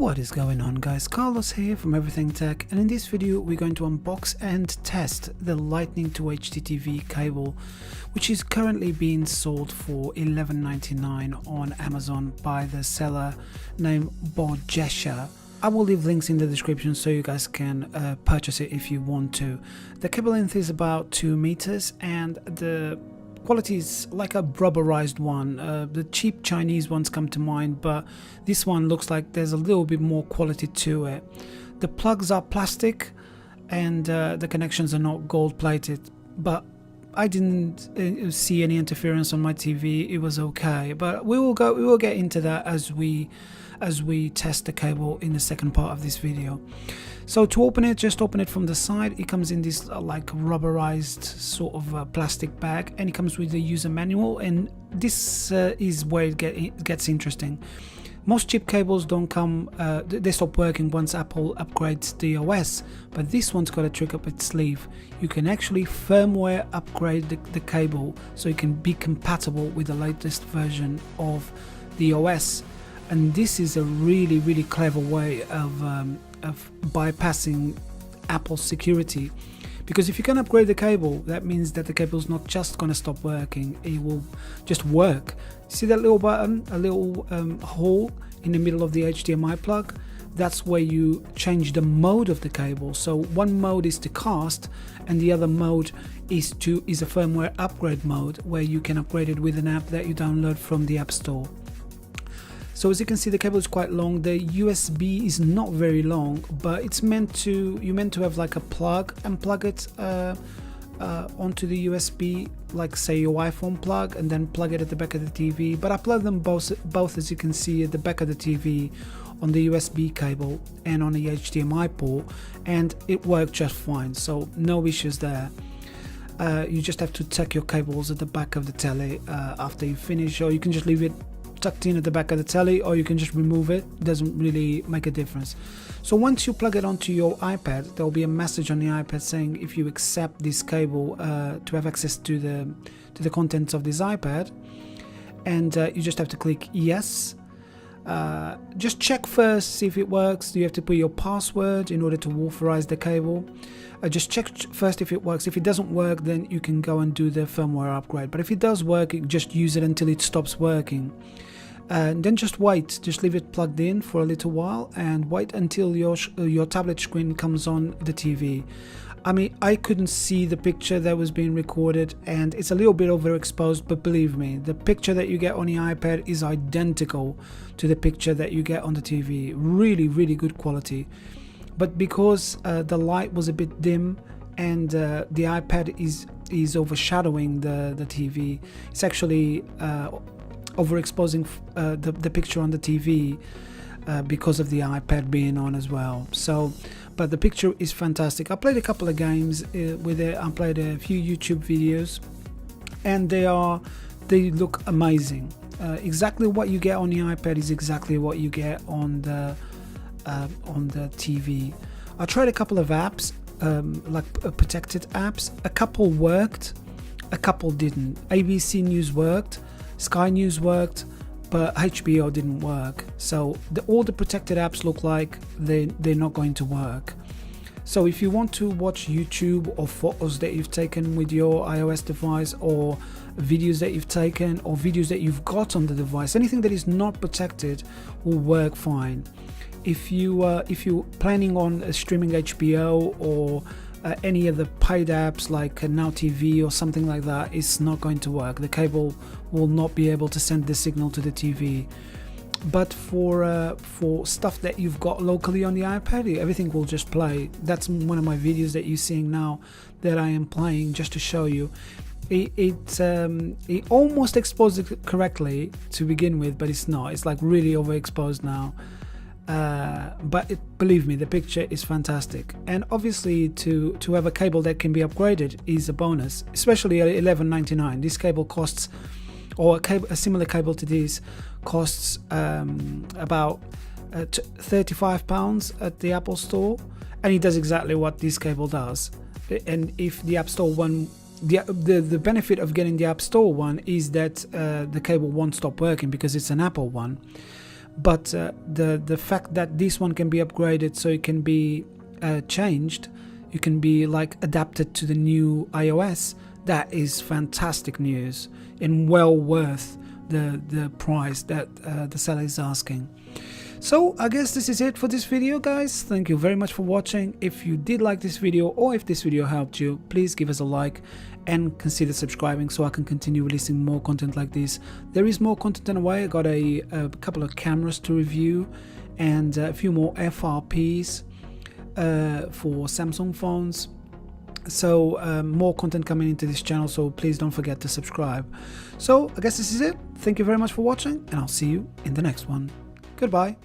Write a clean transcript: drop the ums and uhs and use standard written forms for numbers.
What is going on, guys? Carlos here from Everything Tech, and in this video we're going to unbox and test the Lightning to HDTV cable, which is currently being sold for $11.99 on Amazon by the seller named Bojecher. I will leave links in the description so you guys can purchase it if you want to. The cable length is about 2 meters and the quality is like a rubberized one. The cheap Chinese ones come to mind, but this one looks like there's a little bit more quality to it. The plugs are plastic and the connections are not gold plated, but I didn't see any interference on my TV. It was okay, but we will get into that as we test the cable in the second part of this video. So to open it, just open it from the side. It comes in this like rubberized sort of plastic bag, and it comes with the user manual, and this is where it gets interesting. Most cheap cables don't come, they stop working once Apple upgrades the OS, but this one's got a trick up its sleeve. You can actually firmware upgrade the cable so it can be compatible with the latest version of the OS, and this is a really clever way of bypassing Apple's security, because if you can upgrade the cable, that means that the cable is not just going to stop working, it will just work. See that little button, a little hole in the middle of the HDMI plug? That's where you change the mode of the cable. So one mode is to cast, and the other mode is a firmware upgrade mode, where you can upgrade it with an app that you download from the App Store. So as you can see, the cable is quite long. The USB is not very long, but it's meant to have like a plug and plug it onto the USB, like say your iPhone plug, and then plug it at the back of the TV. But I plug them both as you can see at the back of the TV on the USB cable and on the HDMI port, and it worked just fine, so no issues there. You just have to tuck your cables at the back of the telly after you finish, or you can just leave it tucked in at the back of the telly, or you can just remove it. It doesn't really make a difference. So once you plug it onto your iPad, there will be a message on the iPad saying if you accept this cable to have access to the contents of this iPad, and you just have to click yes. Just check first, see if it works. You have to put your password in order to authorize the cable. Just check first if it works. If it doesn't work, then you can go and do the firmware upgrade. But if it does work, you just use it until it stops working. And then just wait, just leave it plugged in for a little while and wait until your tablet screen comes on the TV. I mean, I couldn't see the picture that was being recorded, and it's a little bit overexposed, but believe me, the picture that you get on the iPad is identical to the picture that you get on the TV. Really good quality. But because the light was a bit dim and the iPad is overshadowing the TV, it's actually overexposing the picture on the TV because of the iPad being on as well. So, but the picture is fantastic. I played a couple of games with it. I played a few YouTube videos, and they look amazing. Exactly what you get on the iPad is exactly what you get on the TV. I tried a couple of apps, like protected apps. A couple worked, a couple didn't. ABC News worked, Sky News worked, but HBO didn't work. So all the protected apps look like they're not going to work. So if you want to watch YouTube or photos that you've taken with your iOS device, or videos that you've taken, or videos that you've got on the device, anything that is not protected will work fine. If you're planning on streaming HBO or any of the paid apps like Now TV or something like that, it's not going to work. The cable will not be able to send the signal to the TV. But for stuff that you've got locally on the iPad, everything will just play. That's one of my videos that you're seeing now that I am playing, just to show you. It almost exposed it correctly to begin with, but it's not. It's like really overexposed now. But believe me, the picture is fantastic, and obviously to have a cable that can be upgraded is a bonus, especially at $11.99. This cable costs, or a similar cable to this costs about £35 at the Apple Store, and it does exactly what this cable does. And if the App Store one, the benefit of getting the App Store one is that the cable won't stop working because it's an Apple one. but the fact that this one can be upgraded so it can be changed, you can be like adapted to the new iOS, that is fantastic news and well worth the price that the seller is asking. So I guess this is it for this video, guys. Thank you very much for watching. If you did like this video, or if this video helped you, please give us a like and consider subscribing so I can continue releasing more content like this. There is more content on the way. I got a couple of cameras to review and a few more FRPs for Samsung phones. So more content coming into this channel, so please don't forget to subscribe. So I guess this is it. Thank you very much for watching, and I'll see you in the next one. Goodbye.